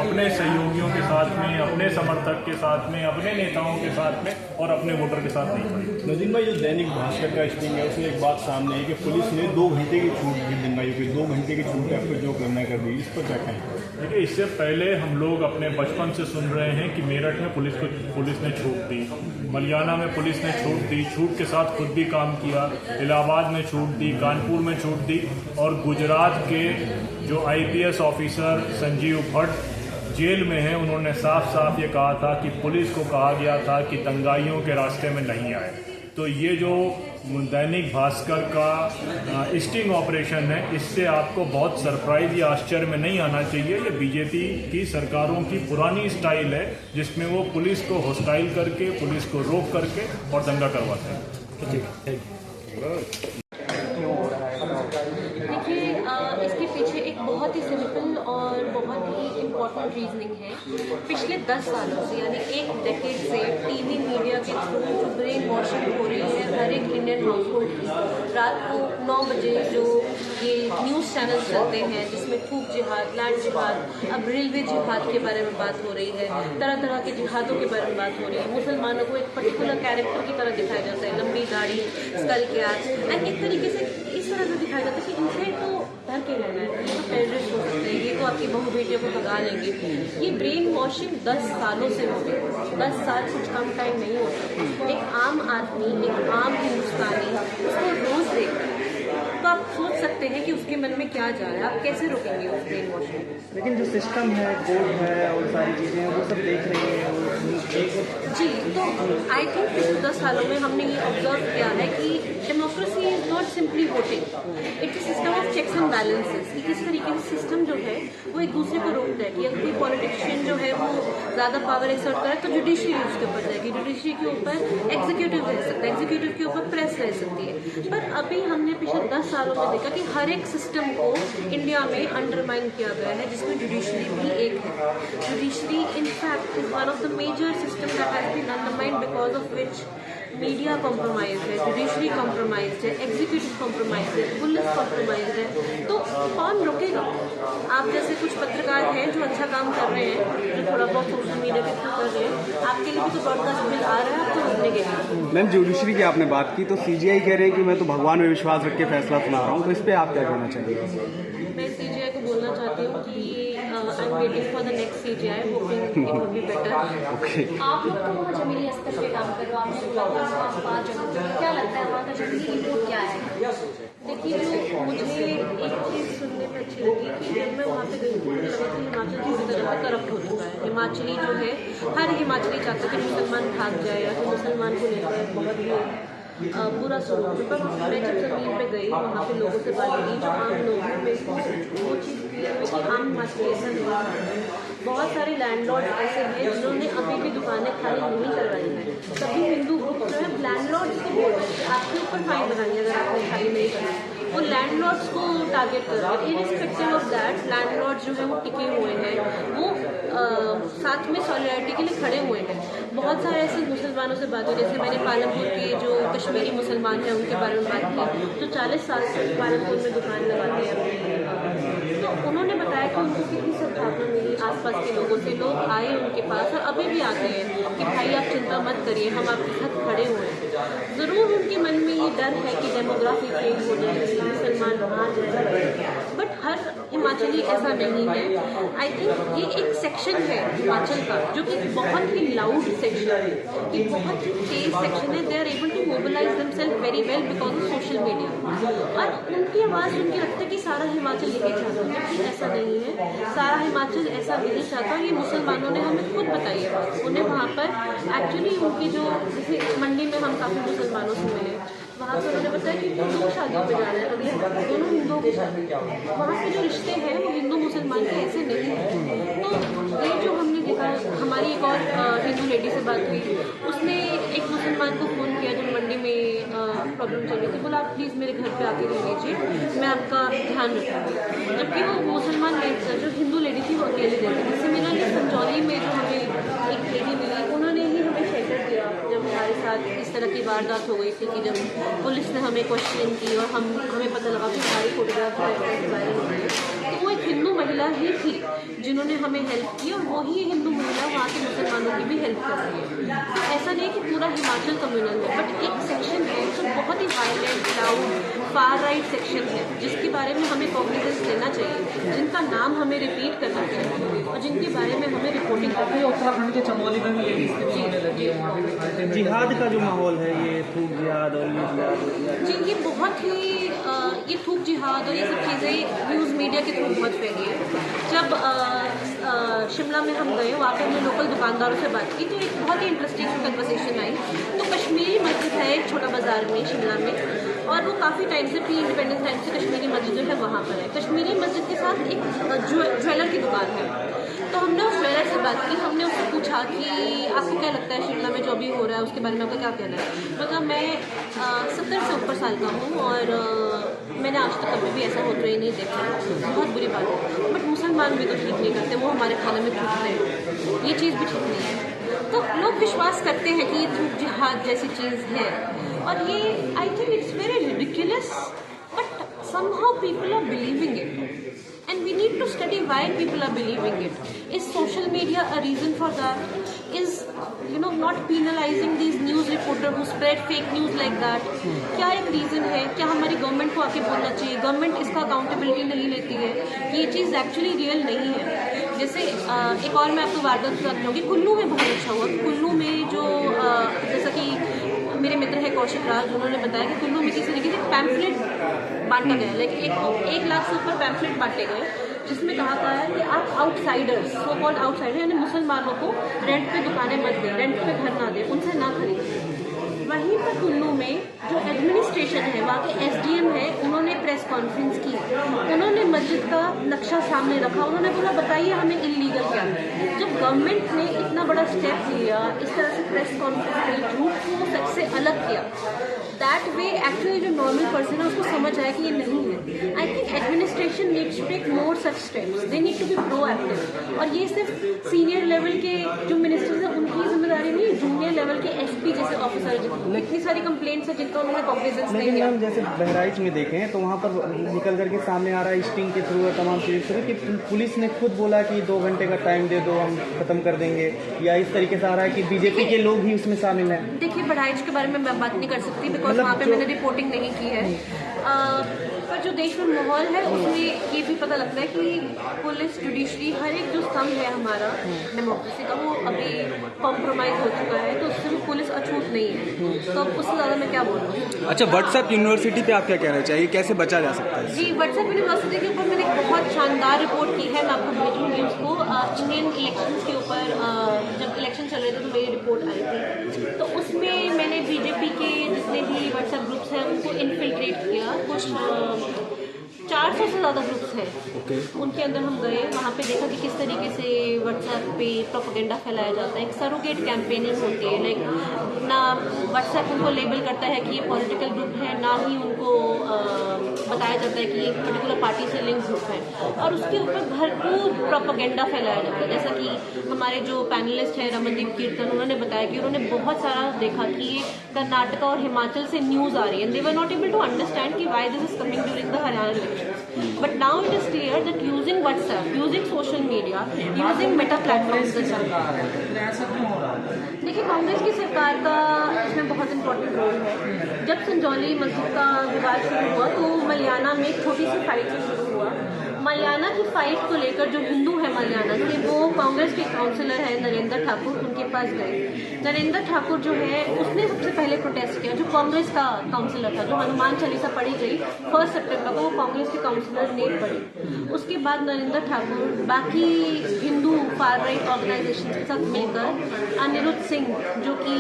अपने सहयोगियों के साथ में, अपने समर्थक के साथ में, अपने नेताओं के साथ में और अपने वोटर के साथ नहीं खड़ी। नजीम भाई, जो दैनिक भास्कर का स्टिंग है उसमें एक बात सामने है कि पुलिस ने 2 घंटे की छूट दी दंगाइयों की, 2 घंटे की छूट आपको जो करना कर दी, इस पर क्या कहें? देखिए, इससे पहले हम लोग अपने बचपन से सुन रहे हैं कि मेरठ में पुलिस ने छूट दी, मलियाना में पुलिस ने छूट दी, छूट के साथ खुद भी काम किया, इलाहाबाद में छूट दी, कानपुर में छूट दी, और गुजरात के जो IPS officer Sanjiv Bhatt jail में हैं, उन्होंने साफ साफ ये कहा था कि पुलिस को कहा गया था कि दंगाइयों के रास्ते में नहीं आए। तो ये जो दैनिक भास्कर का स्टिंग ऑपरेशन है, इससे आपको बहुत सरप्राइज या आश्चर्य में नहीं आना चाहिए। ये बीजेपी की सरकारों की पुरानी स्टाइल है, जिसमें वो पुलिस को हॉस्टाइल करके, पुलिस को रोक करके और दंगा करवाते हैं। देखिए, इसके पीछे एक बहुत ही सिंपल और बहुत ही इम्पोर्टेंट रीजनिंग है। पिछले 10 सालों से, यानी एक डेकेड से टीवी मीडिया के थ्रू जो ब्रेन वॉशिंग हो रही है हर एक इंडियन हाउसहोल्ड की, रात को 9 बजे जो ये न्यूज़ चैनल चलते हैं जिसमें खूब जिहाद, लैंड जिहाद, अब रेलवे जिहाद के बारे में बात हो रही है, तरह तरह के जिहादों के बारे में बात हो रही है, मुसलमानों को एक पर्टिकुलर कैरेक्टर की तरह दिखाया जाता है, लंबी दाढ़ी, स्कल के आर्च, एंड एक तरीके से इस तरह से दिखाया जाता है कि इनसे तो डर के रहना है, ये तो टेररिस्ट हो सकते हैं, ये तो आपकी बहू बेटियों को भगा लेंगे। ये ब्रेन वॉशिंग 10 सालों से हो रही है। 10 साल कुछ कम टाइम नहीं होता। एक आम आदमी, एक आम हिंदुस्तानी उसको रोज देखता है, तो आप सोच सकते हैं कि उसके मन में क्या जा रहा है, आप कैसे रोकेंगे उस ब्रेन वॉशिंग? लेकिन जो सिस्टम है, कोर्ट है और सारी चीज़ें वो सब देख रही हैं। जी, तो आई थिंक पिछले 10 सालों में हमने ये ऑब्जर्व किया है कि democracy is not simply voting, it's a system of checks and balances. किस तरीके से सिस्टम जो है वो एक दूसरे को रोकता है कि अगर कोई पॉलिटिशियन जो है वो ज़्यादा पावर एक्सर्ट करे तो जुडिशरी उसके ऊपर जाएगी, जुडिशरी के ऊपर एग्जीक्यूटिव रह सकता है, एग्जीक्यूटिव के ऊपर प्रेस रह सकती है। पर अभी हमने पिछले 10 सालों में देखा कि हर एक सिस्टम को इंडिया में अंडरमाइन किया गया है, जिसमें जुडिशरी भी एक है। Judiciary in fact is one of the major system that has been undermined because of which media compromise है, जुडिशरी कॉम्प्रोमाइज है, एग्जीक्यूटिव कॉम्प्रोमाइज है, पुलिस कॉम्प्रोमाइज है। तो कौन रोकेगा? आप जैसे कुछ पत्रकार हैं जो अच्छा काम कर रहे हैं, जो थोड़ा बहुत सोशल मीडिया के थ्रू कर रहे हैं, आपके लिए भी तो ब्रॉडकास्ट बिल आ रहा है आपको रोकने के लिए। मैम, जुडिशरी की आपने बात की तो CGI कह रहे हैं कि मैं तो भगवान में विश्वास रख के फैसला सुना रहा हूँ, तो इस पर आप क्या कहना चाहिए? मैं CGI को बोलना चाहती हूँ कि I am waiting for the next CGI, hopping it will be better. आप लोग तो वहाँ जमीली स्तर पे काम कर रहे हो, आपने बोला था वहाँ 5 जगह, क्या लगता है वहाँ का जमीली रिपोर्ट क्या है? देखिए, जो मुझे एक चीज़ सुनने में अच्छी लगी कि जब मैं वहाँ पे गई थी मुझे लगा कि हिमाचल पूरी तरह से करप्ट हो चुका है। हिमाचली जो है, हर हिमाचली चाहता है कि मुसलमान भाग जाए या फिर मुसलमान को लेकर बहुत ही बुरा स्वरूप है। पर मैं जब ज़मीन पे गई, वहाँ पे लोगों से बात की, जो आम लोग हैं, मेरे को वो चीज़ क्लियर हुई कि आम हिमाचली ऐसा नहीं है। बहुत सारे लैंडलॉर्ड ऐसे हैं जिन्होंने अभी भी दुकानें खाली नहीं करवाई हैं। सभी हिंदू ग्रुप जो है लैंडलॉर्ड्स को बोल रहे हैं कि आपके ऊपर फाइन लगानी अगर आपने खाली नहीं कराई। वो लैंडलॉर्ड्स को टारगेट कर रहे हैं। इरिस्पेक्टिव ऑफ दैट, लैंडलॉर्ड्स जो है वो टिके हुए हैं, वो साथ में सॉलिडारिटी के लिए खड़े हुए हैं। बहुत सारे ऐसे मुसलमानों से बात हुई, जैसे मैंने पालमपुर के जो कश्मीरी मुसलमान हैं उनके बारे में बात की, जो 40 साल से पालमपुर में दुकान लगाते हैं। तो उन्होंने बताया कि उनको कितनी सद्भावना मिली आसपास के लोगों से। लोग आए उनके पास और अभी भी आते हैं कि भाई आप चिंता मत करिए, हम आपके साथ खड़े हुए हैं। ज़रूर उनके मन में ये डर है कि डेमोग्राफी चेंज हो जाएगी, मुसलमान आ जाएंगे, बट हर हिमाचली ऐसा नहीं है। आई थिंक ये एक सेक्शन है हिमाचल का जो कि बहुत ही लाउड सेक्शन है, ये बहुत ही तेज सेक्शन है। They are able to mobilise themselves very well because of social media, और उनकी आवाज़ उनकी रखते कि सारा हिमाचल यही चाहता है, कि ऐसा नहीं है, सारा हिमाचल ऐसा नहीं चाहता। ये मुसलमानों ने हमें खुद बताई है। उन्हें वहाँ पर एक्चुअली उनकी जो, जैसे मंडी में हम काफ़ी मुसलमानों से मिले, वहाँ पर उन्होंने बताया कि हिंदू शादियों पर जा रहे हैं, अभी दोनों हिंदुओं की शादी, वहाँ के जो रिश्ते हैं वो हिंदू मुसलमान के ऐसे नहीं हैं। तो ये जो हमने देखा, हमारी एक और हिंदू लेडी से बात हुई, उसने एक मुसलमान को फ़ोन किया जो मंडी में प्रॉब्लम चल रही थी, बोला आप प्लीज़ मेरे घर पे आके रह लीजिए, मैं आपका ध्यान रखूँगी। जबकि वो मुसलमान जो हिंदू लेडी थी वो अकेले रहती थी। सिमिलरली संजौली में जो हमें एक लेडी मिली, उन्होंने ही हमें शेल्टर दिया जब हमारे साथ इस तरह की वारदात हो गई थी कि जब पुलिस ने हमें क्वेश्चन की और हमें पता लगा कि हमारी फोटोग्राफ वायरल हो गई, तो वो एक हिंदू महिला ही थी जिन्होंने हमें हेल्प की और वही हिंदू महिला वहाँ के मुसलमानों की भी हेल्प कर रही है। तो ऐसा नहीं कि पूरा हिमाचल कम्युनल है, बट एक सेक्शन है जो बहुत ही violent, loud, far right section है, जिसके बारे में हमें कॉग्निजेंस लेना चाहिए, जिनका नाम हमें रिपीट करना चाहिए और जिनके बारे में हमें रिपोर्टिंग करनी चाहिए। उत्तराखंड के चमोली में भी यही स्थिति होने लगी है, वहाँ भी जिहाद का जो माहौल है, ये थूक जिहाद और ये जिहाद, जी, ये बहुत ही ये थूक जिहाद और ये सब चीज़ें न्यूज़ मीडिया के थ्रू बहुत फैली है। जब शिमला में हम गए, वहाँ पे हमने लोकल दुकानदारों से बात की, तो एक बहुत ही इंटरेस्टिंग कन्वर्सेशन आई। तो कश्मीरी मस्जिद है एक छोटा बाज़ार में शिमला में, और वो काफ़ी टाइम से प्री इंडिपेंडेंस टाइम से कश्मीरी मस्जिद जो है वहाँ पर है। कश्मीरी मस्जिद के साथ एक ज्वेलर की दुकान है। तो हमने उस ज्वेलर से बात की, हमने उससे पूछा कि आपको क्या लगता है शिमला में जो अभी हो रहा है उसके बारे में आपका क्या कहना है। मतलब मैं 70 से ऊपर साल का हूँ और मैंने आज तक कभी भी ऐसा होते ही नहीं देखा, बहुत बुरी बात है। बट मुसलमान भी तो ठीक नहीं करते, वो हमारे खाने में थूकते हैं, ये चीज़ भी ठीक नहीं है। तो लोग विश्वास करते हैं कि ये थूक जिहाद जैसी चीज़ है, और ये I think it's very ridiculous, but somehow people are believing it, and we need to study why people are believing it. Is social media a reason for that? Is not penalizing these news reporters who spread fake news like that? क्या एक reason है? क्या हमारी government को आके बोलना चाहिए? Government इसका अकाउंटेबिलिटी नहीं लेती है कि ये चीज़ एक्चुअली रियल नहीं है। जैसे एक और मैं आपको वारदात बताती हूँ कि कुल्लू में बहुत अच्छा हुआ। कुल्लू में जो जैसा कि मेरे मित्र है कौशिक राज, उन्होंने बताया कि कुल्लू में किस तरीके से पैम्फलेट बांटा गया, लेकिन 1 लाख से ऊपर पैम्फलेट बांटे गए, जिसमें कहा गया है कि आप आउटसाइडर्स, सो कॉल्ड आउटसाइडर, यानी मुसलमानों को रेंट पे दुकानें मत दें, रेंट पे घर ना दें, उनसे ना खरीदें। वहीं पर कुल्लू में जो एडमिनिस्ट्रेशन है, वहाँ के SDM है, उन्होंने प्रेस कॉन्फ्रेंस की, उन्होंने मस्जिद का नक्शा सामने रखा, उन्होंने बोला बताइए हमें इलीगल क्या है। जब गवर्नमेंट ने इतना बड़ा स्टेप लिया, इस तरह से प्रेस कॉन्फ्रेंस में झूठ को सच से अलग किया, दैट वे एक्चुअली जो नॉर्मल पर्सन है उसको समझ आया कि ये नहीं है। I think administration needs to take more such steps, they need to be proactive. और ये सिर्फ सीनियर लेवल के जो मिनिस्टर्स हैं उनकी जिम्मेदारी नहीं, जूनियर लेवल के SP जैसे ऑफिसर, इतनी सारी कंप्लेंट्स है जिनका उन्होंने कॉग्निजेंस नहीं लेकिन लिया। हम जैसे बहराइच में देखें तो वहाँ पर निकल करके सामने आ रहा है स्टिंग के थ्रू और तमाम चीज़ थ्रू कि पुलिस ने खुद बोला कि 2 घंटे का टाइम दे दो, हम खत्म कर देंगे, या इस तरीके से आ रहा है कि BJP के लोग ही उसमें शामिल हैं। देखिए, बहराइच के बारे में मैं बात नहीं कर सकती बिकॉज वहाँ पे मैंने रिपोर्टिंग नहीं की है। पर जो देश में माहौल है उसमें ये भी पता लगता है कि पुलिस, जुडिशरी, हर एक जो स्तंभ है हमारा डेमोक्रेसी का, वो अभी कॉम्प्रोमाइज़ हो चुका है। तो उससे भी पुलिस अछूत नहीं है, तो अब उससे ज़्यादा मैं क्या बोलूँ। अच्छा, व्हाट्सएप यूनिवर्सिटी पे आप क्या कहना चाहिए, कैसे बचा जा सकता है? जी, व्हाट्सएप यूनिवर्सिटी के ऊपर मैंने एक बहुत शानदार रिपोर्ट की है, मैं आपको भेजूँगी उसको। इंडियन इलेक्शंस के ऊपर जब इलेक्शन चल रहे थे तो मेरी रिपोर्ट आई थी, तो उसमें मैंने BJP के जितने भी व्हाट्सएप ग्रुप्स हैं उनको इन्फिल्ट्रेट किया। कुछ 400 से ज़्यादा ग्रुप्स हैं, उनके अंदर हम गए, वहाँ पे देखा कि किस तरीके से व्हाट्सएप पे प्रोपेगेंडा फैलाया जाता है। एक सरोगेट कैंपेनिंग होती है, लाइक ना व्हाट्सएप उनको लेबल करता है कि ये पॉलिटिकल ग्रुप है, ना ही उनको बताया जाता है कि ये पर्टिकुलर पार्टी से लिंक ग्रुप है, और उसके ऊपर भरपूर प्रोपेगेंडा फैलाया जाता है। जैसा कि हमारे जो पैनलिस्ट है रमनदीप कीर्तन, उन्होंने बताया कि उन्होंने बहुत सारा देखा कि ये कर्नाटका और हिमाचल से न्यूज़ आ रही है, they were not able to understand कि why this is coming during the Haryana election. But now it is clear that using WhatsApp, using social media, using meta platforms, देखिए कांग्रेस की सरकार का इसमें बहुत इंपॉर्टेंट रोल है। जब संजौली मस्जिद का विवाद शुरू हुआ तो मलियाना में एक छोटी सी फाइट से शुरू हुआ। मलियाना की फाइट को लेकर जो हिंदू है मलियाना से, वो कांग्रेस के काउंसलर है नरेंद्र ठाकुर, उनके पास गए। नरेंद्र ठाकुर जो है उसने सबसे पहले प्रोटेस्ट किया, जो कांग्रेस का काउंसलर था, जो हनुमान चालीसा पढ़ी गई 1 सितंबर को, वो कांग्रेस के काउंसलर ने पढ़ी। उसके बाद नरेंद्र ठाकुर बाकी हिंदू फार राइट ऑर्गेनाइजेशन के साथ मिलकर अनिरुद्ध सिंह जो कि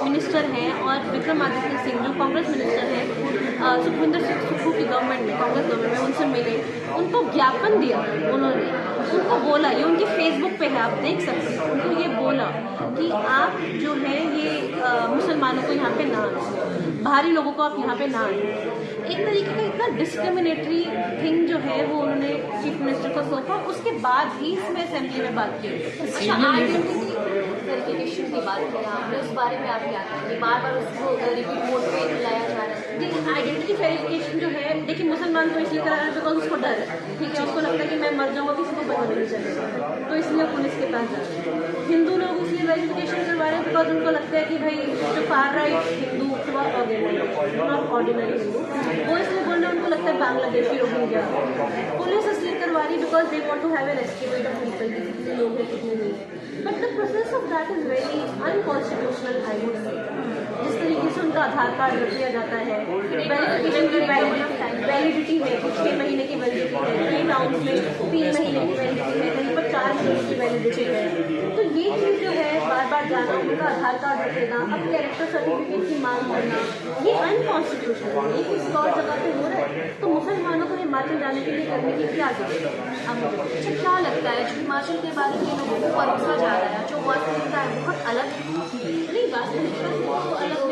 मिनिस्टर हैं, और विक्रमादित्य सिंह जो कांग्रेस मिनिस्टर है, सुखविंदर सिंह सुक्खू की गवर्नमेंट में, कांग्रेस गवर्नमेंट में, उनसे मिले, उनको ज्ञापन दिया। उन्होंने उनको बोला, ये उनकी फेसबुक पे है, आप देख सकते हैं, उनको ये बोला कि आप जो है ये मुसलमानों को यहाँ पे ना आए, बाहरी लोगों को आप यहाँ पे ना आए। एक तरीके का इतना डिस्क्रिमिनेटरी थिंग जो है वो उन्होंने चीफ मिनिस्टर को सौंपा, उसके बाद ही इसमें असेंबली में बात की। अच्छा, आइडेंटिटी वेरिफिकेशन की बात की आपने, उस बारे में आप क्या कहेंगे? बार बार उसको रिपीट मोड पे लाया जा रहा है। देखिए आइडेंटिटी वेरिफिकेशन जो है, देखिए मुसलमान तो इसलिए करा रहे हैं बिकॉज उसको डर है, ठीक है, उसको लगता है कि मैं मर जाऊंगा किसी को पता नहीं चलेगा, तो इसलिए पुलिस के पास जा रहे हैं। हिंदू लोग इसलिए वेरिफिकेशन करवा रहे हैं बिकॉज उनको लगता है कि भाई जो far right Hindu not ordinary Hindu, वो इसलिए बोल रहे हैं, उनको लगता है बांग्लादेशी रोहिंग्या। पुलिस इसलिए करवा रही because they want to have an estimate of people कि कितने लोग हैं कितने नहीं है, but the process of that is very unconstitutional I would say. जिस तरीके से उनका आधार कार्ड रख दिया जाता है, वेरिफिकेशन की वैलिडिटी है, 6 महीने की वैलिडिटी है, कई टाउन में 3 महीने की वैलिडिटी है, कहीं पर 4 महीने की वैलिडिटी है, तो ये चीज़ जो है बार बार जाना, उनका आधार कार्ड रख देना, अब कैरेक्टर सर्टिफिकेट की मांग करना, ये अनकॉन्स्टिट्यूशनल है, ये किसी और जगह पे हो रहा है, तो मुसलमानों को हिमाचल जाने के लिए करने की क्या जरूरत है? अच्छा, क्या लगता है जो हिमाचल के बारे में लोगों को परोसा जा रहा है, जो वास्तविकता है बहुत अलग है? नहीं, वास्तविकता से तो अलग